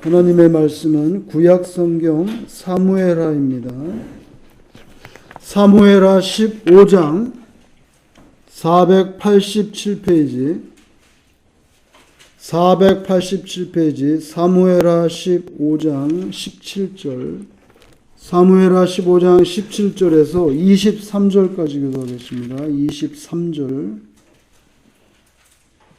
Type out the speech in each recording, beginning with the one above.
하나님의 말씀은 구약성경 사무엘하입니다. 사무엘하 15장 487페이지 487페이지 사무엘하 15장 17절 사무엘하 15장 17절에서 23절까지 교도하겠습니다. 23절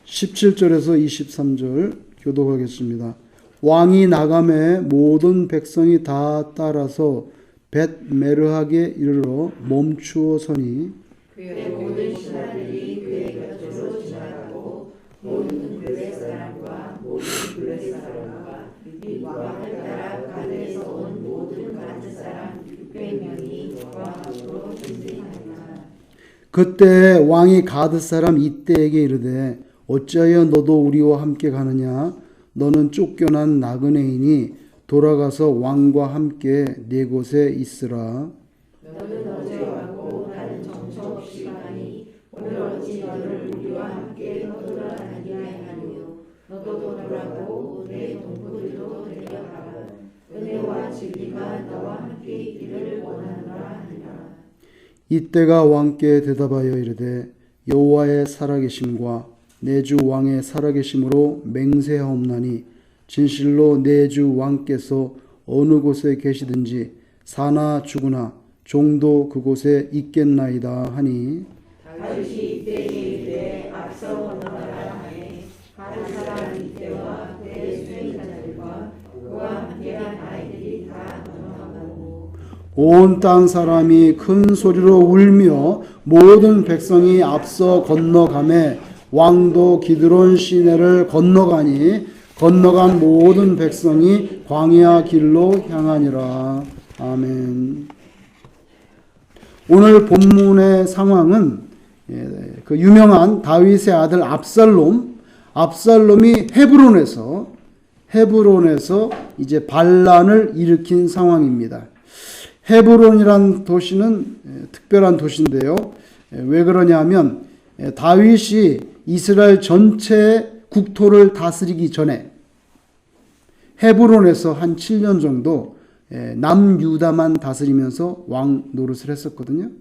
17절에서 23절 교도하겠습니다. 왕이 나감에 모든 백성이 다 따라서 벳메르하게 이르러 멈추어 서니 그의 모든 신하들이 그의 곁으로 지나가고 모든 블레 사람과 모든 블레 사람과 및 왕을 따라 가드에서 온 모든 가드 사람 600명이 왕 앞으로 전쟁하니라. 그때 왕이 가드 사람 이때에게 이르되 어찌하여 너도 우리와 함께 가느냐? 너는 쫓겨난 나그네이니 돌아가서 왕과 함께 네 곳에 있으라. 너는 어제 왔고 나는 정처 없이 가니 오늘 어찌 너를 우리와 함께 떠돌아다니게 하느뇨. 너도 돌아가고 내 동포들도 데려가라. 은혜와 진리가 너와 함께 있기를 원하노라 하니라. 이때가 왕께 대답하여 이르되 여호와의 살아계심과 내 주 왕의 살아계심으로 맹세하옵나니 진실로 내 주 왕께서 어느 곳에 계시든지 사나 죽으나 종도 그곳에 있겠나이다 하니 다윗이 이때에 이르되 앞서 건너가라 하니 가드 사람 이때와 그의 수행자들과 그와 함께한 아이들이 다 건너가고 온 땅 사람이 큰 소리로 울며 모든 백성이 앞서 건너가매 왕도 기드론 시내를 건너가니 건너간 모든 백성이 광야 길로 향하니라. 아멘. 오늘 본문의 상황은 그 유명한 다윗의 아들 압살롬이 헤브론에서 이제 반란을 일으킨 상황입니다. 헤브론이란 도시는 특별한 도시인데요. 왜 그러냐면 다윗이 이스라엘 전체 국토를 다스리기 전에 헤브론에서 한 7년 정도 남유다만 다스리면서 왕 노릇을 했었거든요.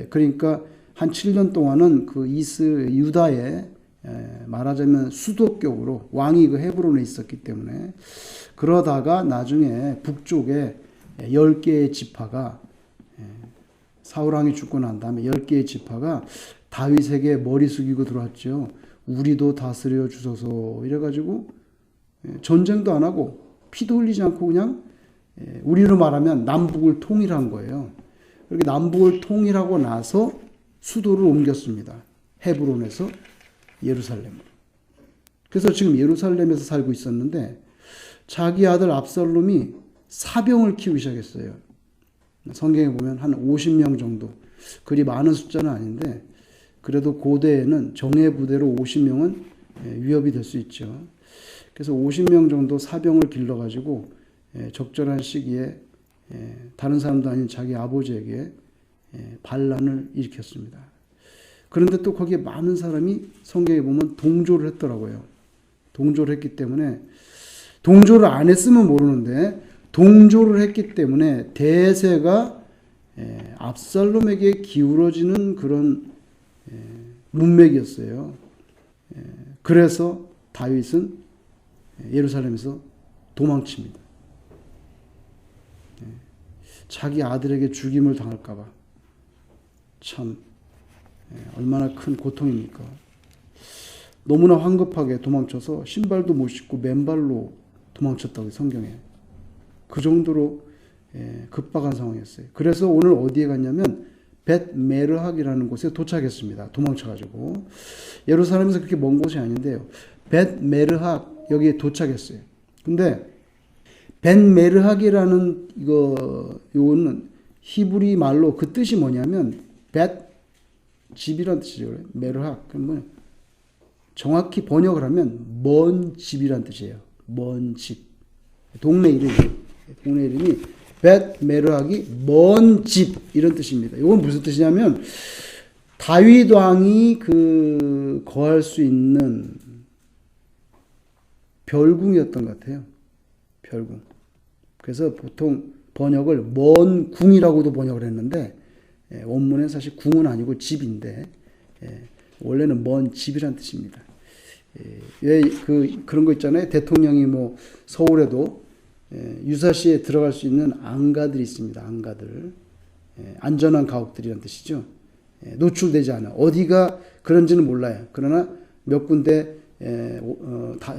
그러니까 한 7년 동안은 그 유다의 말하자면 수도격으로 왕이 그 헤브론에 있었기 때문에 그러다가 나중에 북쪽에 10개의 지파가 사울왕이 죽고 난 다음에 10개의 지파가 다윗에게 머리 숙이고 들어왔죠. 우리도 다스려 주소서 이래가지고 전쟁도 안 하고 피도 흘리지 않고 그냥 우리로 말하면 남북을 통일한 거예요. 그렇게 남북을 통일하고 나서 수도를 옮겼습니다. 헤브론에서 예루살렘으로. 그래서 지금 예루살렘에서 살고 있었는데 자기 아들 압살롬이 사병을 키우기 시작했어요. 성경에 보면 한 50명 정도. 그리 많은 숫자는 아닌데 그래도 고대에는 정예 부대로 50명은 위협이 될 수 있죠. 그래서 50명 정도 사병을 길러가지고 적절한 시기에 다른 사람도 아닌 자기 아버지에게 반란을 일으켰습니다. 그런데 또 거기에 많은 사람이 성경에 보면 동조를 했더라고요. 동조를 했기 때문에 동조를 안 했으면 모르는데 동조를 했기 때문에 대세가 압살롬에게 기울어지는 그런 문맥이었어요. 그래서 다윗은 예루살렘에서 도망칩니다. 자기 아들에게 죽임을 당할까봐 참 얼마나 큰 고통입니까? 너무나 황급하게 도망쳐서 신발도 못 신고 맨발로 도망쳤다고 성경에. 그 정도로 급박한 상황이었어요. 그래서 오늘 어디에 갔냐면 벳메르학이라는 곳에 도착했습니다. 도망쳐가지고 예루살렘에서 그렇게 먼 곳이 아닌데요. 벳메르학 여기에 도착했어요. 근데 벳메르학이라는 요거는 히브리 말로 그 뜻이 뭐냐면 집이란 뜻이죠. 메르학 그러면 정확히 번역을 하면 먼 집이란 뜻이에요. 먼 집. 동네 이름이 벳메르학이 먼 집 이런 뜻입니다. 이건 무슨 뜻이냐면 다윗 왕이 거할 수 있는 별궁이었던 것 같아요. 별궁. 그래서 보통 번역을 먼 궁이라고도 번역을 했는데 원문은 사실 궁은 아니고 집인데 원래는 먼 집이란 뜻입니다. 왜 그런 거 있잖아요. 대통령이 뭐 서울에도 유사시에 들어갈 수 있는 안가들이 있습니다. 안가들. 안전한 가옥들이란 뜻이죠. 노출되지 않아. 어디가 그런지는 몰라요. 그러나 몇 군데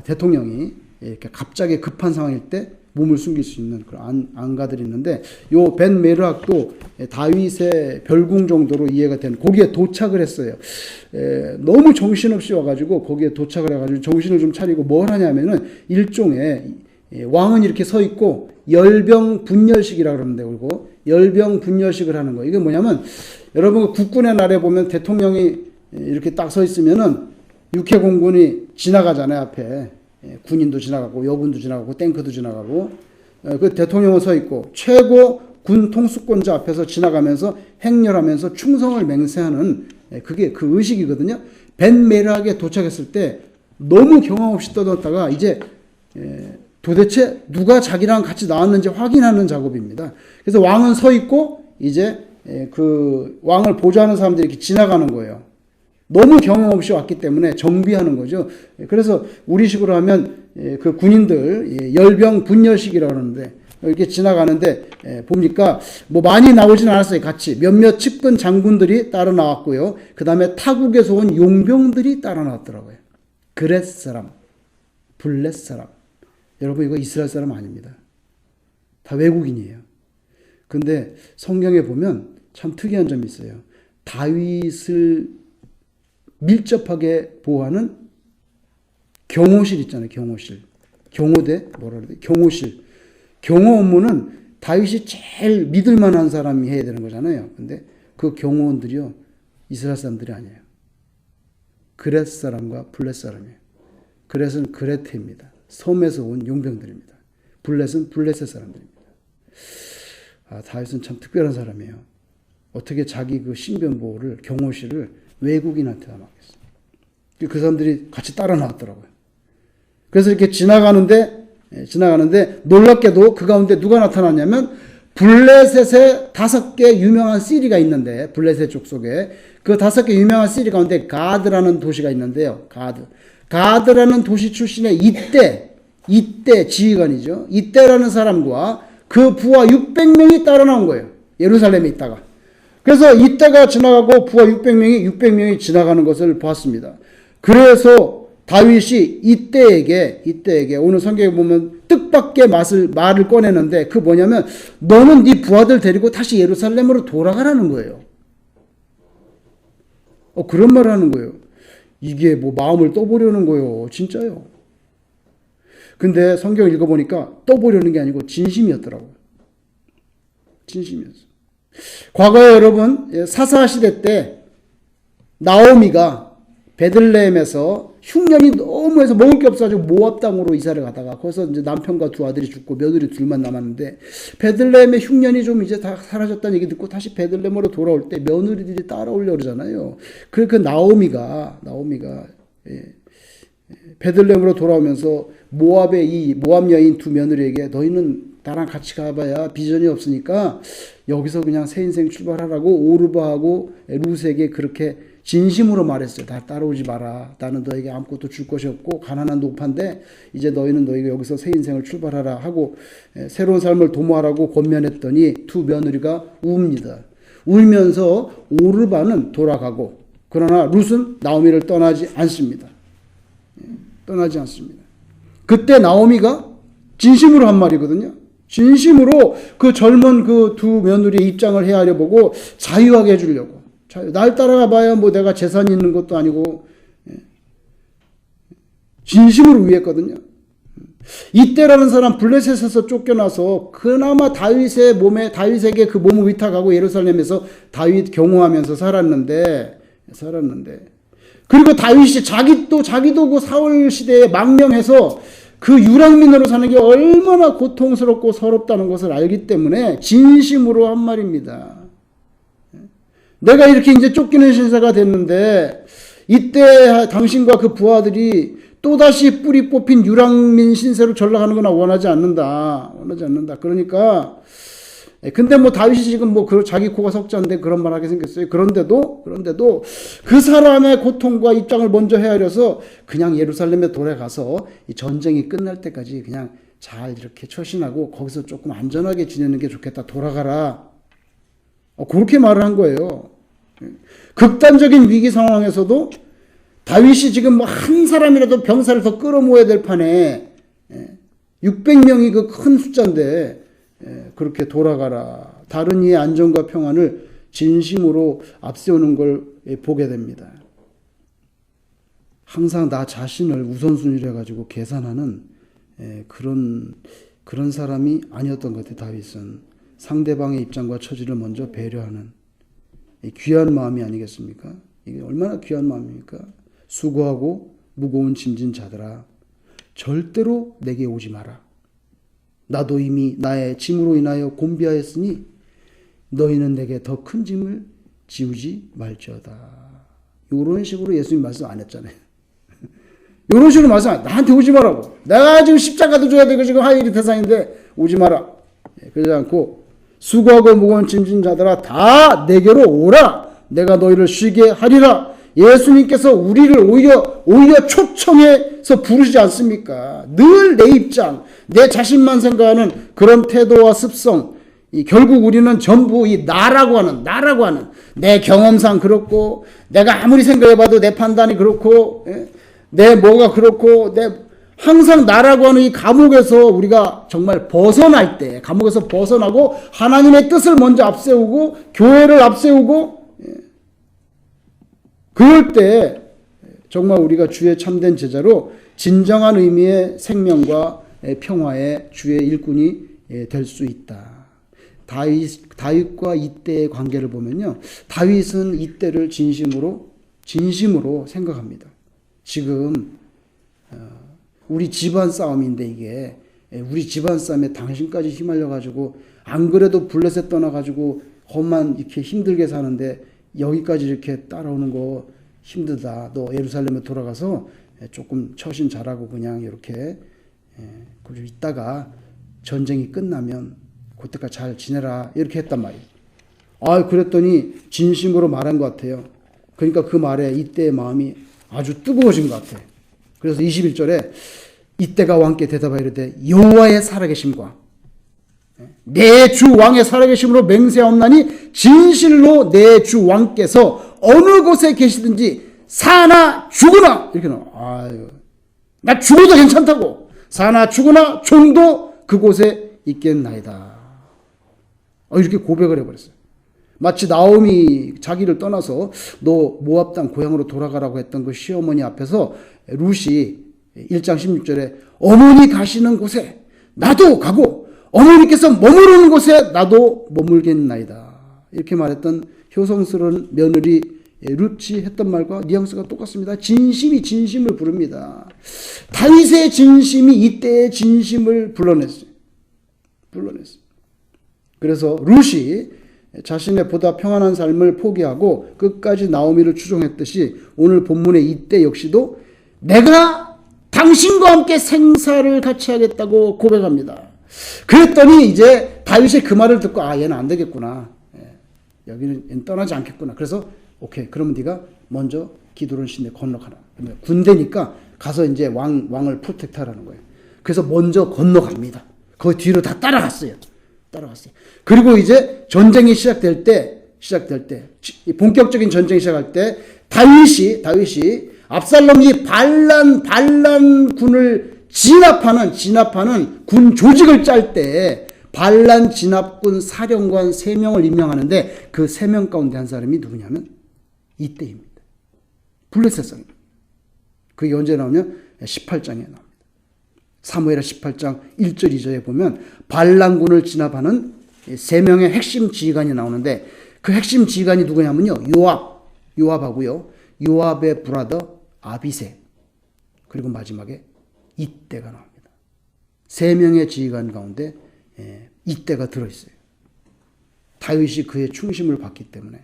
대통령이 이렇게 갑자기 급한 상황일 때 몸을 숨길 수 있는 그런 안가들이 있는데 요 벤 메르학도 다윗의 별궁 정도로 이해가 되는 거기에 도착을 했어요. 너무 정신없이 와가지고 거기에 도착을 해가지고 정신을 좀 차리고 뭘 하냐면은 일종의 왕은 이렇게 서 있고 열병 분열식이라고 그러는데 그리고 열병 분열식을 하는 거예요. 이게 뭐냐면 여러분 국군의 날에 보면 대통령이 이렇게 딱 서 있으면은 육해공군이 지나가잖아요. 앞에 군인도 지나가고 여군도 지나가고 탱크도 지나가고 그 대통령은 서 있고 최고 군 통수권자 앞에서 지나가면서 행렬하면서 충성을 맹세하는 그게 그 의식이거든요. 벤 메르학에 도착했을 때 너무 경황 없이 떠들었다가 이제 도대체 누가 자기랑 같이 나왔는지 확인하는 작업입니다. 그래서 왕은 서 있고 이제 그 왕을 보좌하는 사람들이 이렇게 지나가는 거예요. 너무 경험 없이 왔기 때문에 정비하는 거죠. 그래서 우리식으로 하면 그 군인들 열병 분열식이라고 하는데 이렇게 지나가는데 보니까 뭐 많이 나오진 않았어요. 같이 몇몇 측근 장군들이 따라 나왔고요. 그 다음에 타국에서 온 용병들이 따라 나왔더라고요. 그렛 사람, 블렛 사람. 여러분 이거 이스라엘 사람 아닙니다. 다 외국인이에요. 근데 성경에 보면 참 특이한 점이 있어요. 다윗을 밀접하게 보호하는 경호실 있잖아요. 경호실. 경호대 뭐라 그래야 돼? 경호실. 경호 업무는 다윗이 제일 믿을 만한 사람이 해야 되는 거잖아요. 근데 그 경호원들이요. 이스라엘 사람들이 아니에요. 그렛 사람과 블렛 사람이에요. 그렛은 그레테입니다. 섬에서 온 용병들입니다. 블렛은 블렛의 사람들입니다. 다윗은 참 특별한 사람이에요. 어떻게 자기 그 신변 보호를 경호실을 외국인한테 맡겼어요. 그 사람들이 같이 따라 나왔더라고요. 그래서 이렇게 지나가는데 놀랍게도 그 가운데 누가 나타났냐면 블레셋의 5개 유명한 시리가 있는데 블레셋 족속에 그 5개 유명한 시리 가운데 가드라는 도시가 있는데요. 가드라는 도시 출신의 이때 지휘관이죠. 이때라는 사람과 그 부하 600명이 따라 나온 거예요. 예루살렘에 있다가. 그래서 이때가 지나가고 부하 600명이 지나가는 것을 보았습니다. 그래서 다윗이 이때에게 오늘 성경에 보면 뜻밖의 말을 꺼내는데 그 뭐냐면 너는 네 부하들 데리고 다시 예루살렘으로 돌아가라는 거예요. 그런 말을 하는 거예요. 이게 뭐 마음을 떠보려는 거예요. 진짜요. 근데 성경 읽어보니까 떠보려는 게 아니고 진심이었더라고요. 진심이었어요. 과거에 여러분 사사 시대 때 나오미가 베들레헴에서 흉년이 너무 해서 먹을 게 없어가지고 모압 땅으로 이사를 가다가 거기서 이제 남편과 2 아들이 죽고 며느리 2만 남았는데 베들레헴의 흉년이 좀 이제 다 사라졌다는 얘기 듣고 다시 베들레헴으로 돌아올 때 며느리들이 따라오려고 그러잖아요. 그 나오미가 베들레헴으로 돌아오면서 모압 여인 2 며느리에게 너희는 나랑 같이 가봐야 비전이 없으니까 여기서 그냥 새 인생 출발하라고 오르바하고 루스에게 그렇게 진심으로 말했어요. 다 따라오지 마라. 나는 너에게 아무것도 줄 것이 없고 가난한 노파인데 이제 너희는 여기서 새 인생을 출발하라 하고 새로운 삶을 도모하라고 권면했더니 2 며느리가 웁니다. 울면서 오르바는 돌아가고 그러나 룻은 나오미를 떠나지 않습니다. 떠나지 않습니다. 그때 나오미가 진심으로 한 말이거든요. 진심으로 그 젊은 그 2 며느리의 입장을 헤아려 보고 자유하게 해주려고. 날 따라가 봐야 뭐 내가 재산이 있는 것도 아니고 진심으로 위했거든요. 이때라는 사람 블레셋에서 쫓겨나서 그나마 다윗에게 그 몸을 위탁하고 예루살렘에서 다윗 경호하면서 살았는데 그리고 다윗이 자기도 그 사울 시대에 망명해서 그 유랑민으로 사는 게 얼마나 고통스럽고 서럽다는 것을 알기 때문에 진심으로 한 말입니다. 내가 이렇게 이제 쫓기는 신세가 됐는데 이때 당신과 그 부하들이 또다시 뿌리 뽑힌 유랑민 신세로 전락하는 거나 원하지 않는다. 그러니까 근데 뭐 다윗이 지금 뭐 자기 코가 석자인데 그런 말 하게 생겼어요. 그런데도 그 사람의 고통과 입장을 먼저 헤아려서 그냥 예루살렘에 돌아가서 이 전쟁이 끝날 때까지 그냥 잘 이렇게 처신하고 거기서 조금 안전하게 지내는 게 좋겠다. 돌아가라. 그렇게 말을 한 거예요. 극단적인 위기 상황에서도 다윗이 지금 뭐 한 사람이라도 병사를 더 끌어모아야 될 판에 600명이 그 큰 숫자인데 그렇게 돌아가라. 다른 이의 안전과 평안을 진심으로 앞세우는 걸 보게 됩니다. 항상 나 자신을 우선순위로 해가지고 계산하는 그런 사람이 아니었던 것 같아요. 다윗은 상대방의 입장과 처지를 먼저 배려하는 귀한 마음이 아니겠습니까? 이게 얼마나 귀한 마음입니까? 수고하고 무거운 짐진 자들아, 절대로 내게 오지 마라. 나도 이미 나의 짐으로 인하여 곤비하였으니 너희는 내게 더 큰 짐을 지우지 말지어다. 이런 식으로 예수님 말씀 안 했잖아요. 이런 식으로 말씀 안, 나한테 오지 마라고. 내가 지금 십자가도 줘야 되고 지금 하일이 대상인데 오지 마라. 그러지 않고 수고하고 무거운 짐진 자들아 다 내게로 오라. 내가 너희를 쉬게 하리라. 예수님께서 우리를 오히려 초청해서 부르시지 않습니까? 늘 내 입장, 내 자신만 생각하는 그런 태도와 습성, 결국 우리는 전부 이 나라고 하는 내 경험상 그렇고, 내가 아무리 생각해봐도 내 판단이 그렇고, 내 뭐가 그렇고, 항상 나라고 하는 이 감옥에서 우리가 정말 벗어날 때, 감옥에서 벗어나고 하나님의 뜻을 먼저 앞세우고 교회를 앞세우고, 그럴 때 정말 우리가 주의 참된 제자로 진정한 의미의 생명과 평화의 주의 일꾼이 될 수 있다. 다윗과 이때의 관계를 보면요, 다윗은 이때를 진심으로 생각합니다. 지금 우리 집안 싸움인데 이게 우리 집안 싸움에 당신까지 휘말려 가지고 안 그래도 블레셋 떠나 가지고 험한 이렇게 힘들게 사는데 여기까지 이렇게 따라오는 거 힘들다. 너 예루살렘에 돌아가서 조금 처신 잘하고 그냥 이렇게 그리고 있다가 전쟁이 끝나면 그때까지 잘 지내라. 이렇게 했단 말이에요. 그랬더니 진심으로 말한 것 같아요. 그러니까 그 말에 이때의 마음이 아주 뜨거워진 것 같아요. 그래서 21절에 이때가 왕께 대답하여 이르되 여호와의 살아계심과 내 주 왕의 살아계심으로 맹세하옵나니 진실로 내 주 왕께서 어느 곳에 계시든지 사나 죽으나 이렇게 나와. 나 죽어도 괜찮다고. 사나 죽으나 종도 그곳에 있겠나이다. 이렇게 고백을 해버렸어요. 마치 나오미 자기를 떠나서 너 모압 땅 고향으로 돌아가라고 했던 그 시어머니 앞에서 룻이 1장 16절에 어머니 가시는 곳에 나도 가고 어머니께서 머무르는 곳에 나도 머물겠나이다. 이렇게 말했던 효성스러운 며느리 룻이 했던 말과 뉘앙스가 똑같습니다. 진심이 진심을 부릅니다. 다윗의 진심이 이때의 진심을 불러냈어요. 그래서 룻이 자신의 보다 평안한 삶을 포기하고 끝까지 나오미를 추종했듯이 오늘 본문의 이때 역시도 내가 당신과 함께 생사를 같이 하겠다고 고백합니다. 그랬더니 이제 다윗이 그 말을 듣고 얘는 안 되겠구나. 여기는 떠나지 않겠구나. 그래서 오케이, 그러면 네가 먼저 기드론 시내 건너가라. 군대니까 가서 이제 왕을 프로텍트하라는 거예요. 그래서 먼저 건너갑니다. 거기 뒤로 다 따라갔어요. 그리고 이제 전쟁이 시작될 때 본격적인 전쟁이 시작할 때 다윗이 압살롬이 반란 군을 진압하는 군 조직을 짤 때 반란 진압군 사령관 3명을 임명하는데 그 3명 가운데 한 사람이 누구냐면 이때입니다. 블레셋 사람. 그게 언제 나오냐? 18장에 나옵니다. 사무엘하 18장 1절 2절에 보면 반란군을 진압하는 3명의 핵심 지휘관이 나오는데 그 핵심 지휘관이 누구냐면요, 요압하고요, 요압의 브라더 아비세, 그리고 마지막에 이때가 나옵니다. 3명의 지휘관 가운데 이때가 들어있어요. 다윗이 그의 충심을 받기 때문에.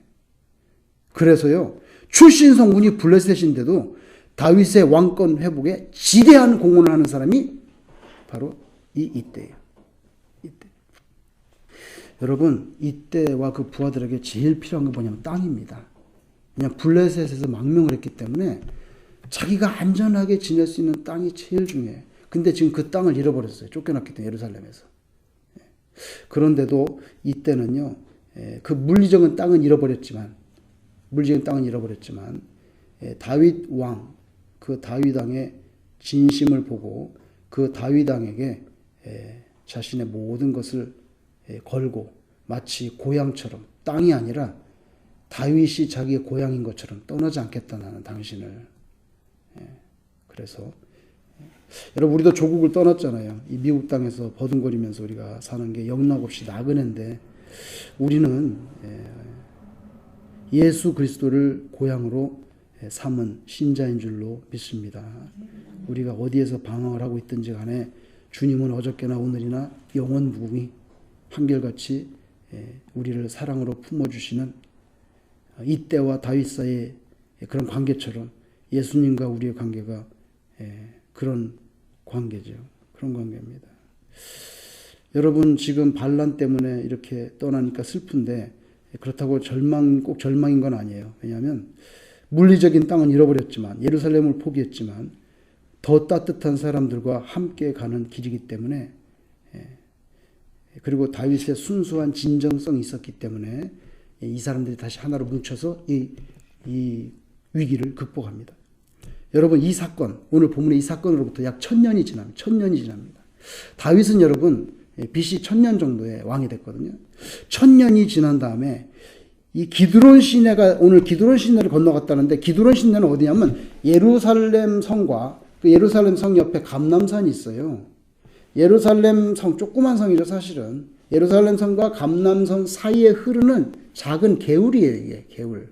그래서요, 출신 성군이 블레셋인데도 다윗의 왕권 회복에 지대한 공헌을 하는 사람이 바로 이때예요. 이때. 여러분, 이때와 그 부하들에게 제일 필요한 건 뭐냐면 땅입니다. 그냥 블레셋에서 망명을 했기 때문에 자기가 안전하게 지낼 수 있는 땅이 제일 중요해요. 근데 지금 그 땅을 잃어버렸어요. 쫓겨났기 때문에 예루살렘에서. 그런데도 이때는요, 그 물리적인 땅은 잃어버렸지만 다윗 왕, 그 다윗 왕의 진심을 보고 그 다윗 왕에게 자신의 모든 것을 걸고 마치 고향처럼, 땅이 아니라 다윗이 자기의 고향인 것처럼 떠나지 않겠다 나는 당신을. 그래서 여러분, 우리도 조국을 떠났잖아요. 이 미국 땅에서 버둥거리면서 우리가 사는 게 영락없이 나그네인데 우리는 예수 그리스도를 고향으로 삼은 신자인 줄로 믿습니다. 우리가 어디에서 방황을 하고 있든지 간에 주님은 어저께나 오늘이나 영원 무궁히 한결같이 우리를 사랑으로 품어주시는 이때와 다윗 사이의 그런 관계처럼 예수님과 우리의 관계가 그런 관계죠. 그런 관계입니다. 여러분, 지금 반란 때문에 이렇게 떠나니까 슬픈데 그렇다고 꼭 절망인 건 아니에요. 왜냐하면 물리적인 땅은 잃어버렸지만, 예루살렘을 포기했지만 더 따뜻한 사람들과 함께 가는 길이기 때문에, 그리고 다윗의 순수한 진정성이 있었기 때문에 이 사람들이 다시 하나로 뭉쳐서 이 위기를 극복합니다. 여러분, 이 사건, 오늘 본문의 이 사건으로부터 약 1000년이 지납니다. 다윗은 여러분 BC 1000년 정도의 왕이 됐거든요. 1000년이 지난 다음에 이 기드론 시내가, 오늘 기드론 시내를 건너갔다는데, 기드론 시내는 어디냐면 예루살렘 성과 그 예루살렘 성 옆에 감람산이 있어요. 예루살렘 성, 조그만 성이죠 사실은. 예루살렘 성과 감람산 사이에 흐르는 작은 개울이에요. 이게 개울.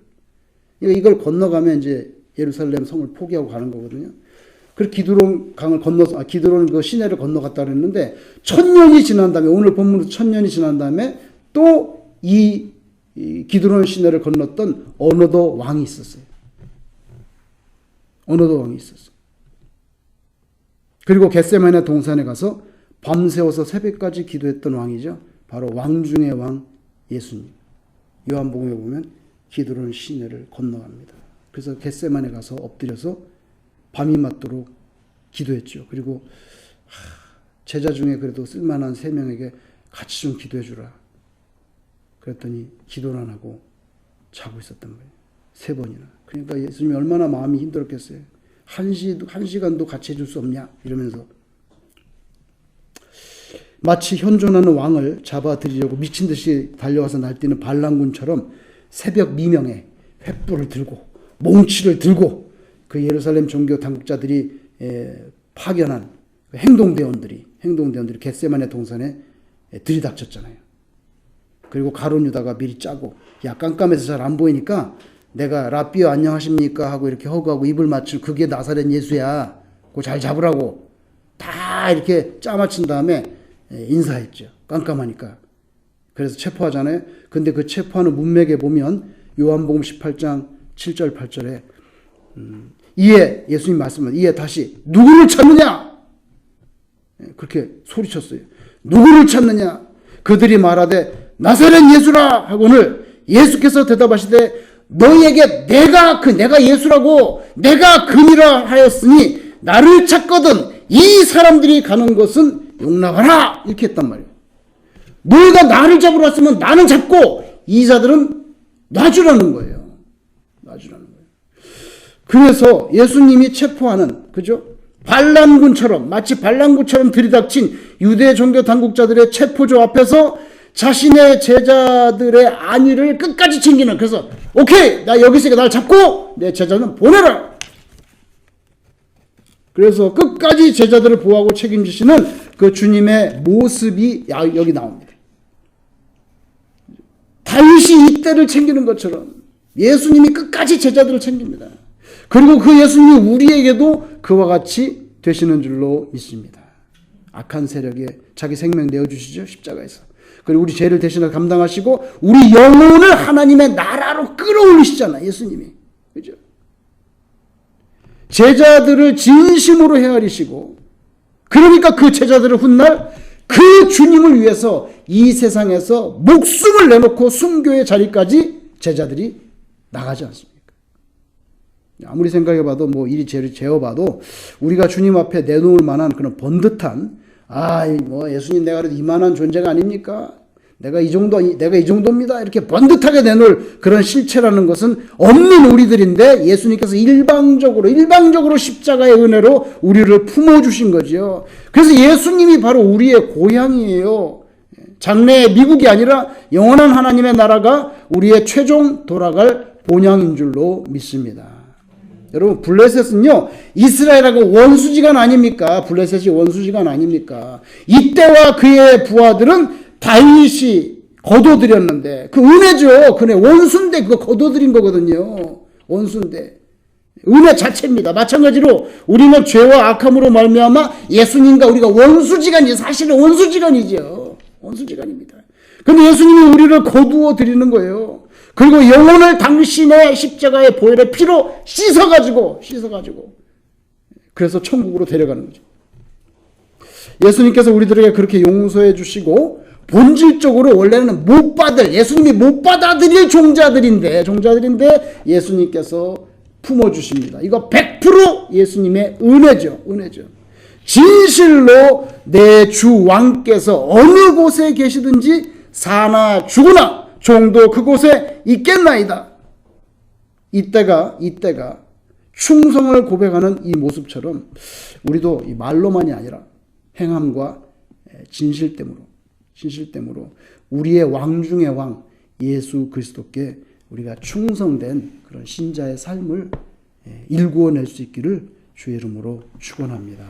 이걸 건너가면 이제 예루살렘 성을 포기하고 가는 거거든요. 그래서 기드론 강을 건너서, 기드론 그 시내를 건너갔다 그랬는데 1000년이 지난 다음에, 오늘 본문으로 1000년이 지난 다음에 또 이 기드론 시내를 건넜던 어느덧 왕이 있었어요. 그리고 겟세마네 동산에 가서 밤새워서 새벽까지 기도했던 왕이죠. 바로 왕 중의 왕 예수님. 요한복음에 보면 기드론 시내를 건너갑니다. 그래서 겟세마네 가서 엎드려서 밤이 맞도록 기도했죠. 그리고 제자 중에 그래도 쓸만한 3명에게 같이 좀 기도해 주라. 그랬더니 기도를 안 하고 자고 있었던 거예요. 3번이나. 그러니까 예수님이 얼마나 마음이 힘들었겠어요. 한 시간도 같이 해줄 수 없냐 이러면서 마치 현존하는 왕을 잡아들이려고 미친 듯이 달려와서 날뛰는 반란군처럼 새벽 미명에 횃불을 들고 몽치를 들고 그 예루살렘 종교 당국자들이 파견한 행동대원들이 겟세마네 동산에 들이닥쳤잖아요. 그리고 가룟 유다가 미리 짜고, 야, 깜깜해서 잘 안 보이니까 내가 라삐어 안녕하십니까 하고 이렇게 허구하고 입을 맞추고, 그게 나사렛 예수야, 그거 잘 잡으라고 다 이렇게 짜 맞춘 다음에 인사했죠. 깜깜하니까. 그래서 체포하잖아요. 근데 그 체포하는 문맥에 보면 요한복음 18장 7절 8절에 이에 예수님 말씀은, 이에 다시 누구를 찾느냐 그렇게 소리쳤어요. 누구를 찾느냐. 그들이 말하되 나사렛 예수라 하고는 예수께서 대답하시되 너희에게 내가 예수라고 내가 그니라 하였으니 나를 찾거든 이 사람들이 가는 것은 용납하라 이렇게 했단 말이에요. 너희가 나를 잡으러 왔으면 나는 잡고 이 자들은 놔주라는 거예요. 그래서 예수님이 체포하는, 그죠? 마치 반란군처럼 들이닥친 유대 종교 당국자들의 체포조 앞에서 자신의 제자들의 안위를 끝까지 챙기는, 그래서 오케이, 나 여기 있으니까 날 잡고 내 제자는 보내라. 그래서 끝까지 제자들을 보호하고 책임지시는 그 주님의 모습이 여기 나옵니다. 다윗이 이때를 챙기는 것처럼 예수님이 끝까지 제자들을 챙깁니다. 그리고 그 예수님이 우리에게도 그와 같이 되시는 줄로 믿습니다. 악한 세력에 자기 생명 내어주시죠, 십자가에서. 그리고 우리 죄를 대신해 감당하시고 우리 영혼을 하나님의 나라로 끌어올리시잖아요, 예수님이. 그죠? 제자들을 진심으로 헤아리시고, 그러니까 그 제자들을 훗날 그 주님을 위해서 이 세상에서 목숨을 내놓고 순교의 자리까지 제자들이 나가지 않습니까? 아무리 생각해봐도 뭐 이리 저리 재어봐도 우리가 주님 앞에 내놓을 만한 그런 번듯한, 뭐 예수님 내가 그래도 이만한 존재가 아닙니까? 내가 이 정도입니다. 이렇게 번듯하게 내놓을 그런 실체라는 것은 없는 우리들인데, 예수님께서 일방적으로 십자가의 은혜로 우리를 품어주신 거지요. 그래서 예수님이 바로 우리의 고향이에요. 장래의 미국이 아니라 영원한 하나님의 나라가 우리의 최종 돌아갈 본향인 줄로 믿습니다. 여러분, 블레셋은요, 이스라엘하고 원수지간 아닙니까? 블레셋이 원수지간 아닙니까? 이때와 그의 부하들은 다윗이 거둬들였는데, 그 은혜죠. 그네 원수인데 그거 거둬들인 거거든요. 원수인데. 은혜 자체입니다. 마찬가지로 우리는 죄와 악함으로 말미암아 예수님과 우리가 원수지간이죠. 사실은 원수지간이죠. 원수지간입니다. 근데 예수님이 우리를 거두어 드리는 거예요. 그리고 영혼을 당신의 십자가의 보혈의 피로 씻어가지고 그래서 천국으로 데려가는 거죠. 예수님께서 우리들에게 그렇게 용서해 주시고, 본질적으로 원래는 예수님이 못 받아들일 종자들인데 예수님께서 품어주십니다. 이거 100% 예수님의 은혜죠. 진실로 내 주 왕께서 어느 곳에 계시든지 사나 죽으나 종도 그곳에 있겠나이다. 이때가 충성을 고백하는 이 모습처럼 우리도 이 말로만이 아니라 행함과 진실됨으로 우리의 왕 중의 왕 예수 그리스도께 우리가 충성된 그런 신자의 삶을 일구어낼 수 있기를 주의 이름으로 축원합니다.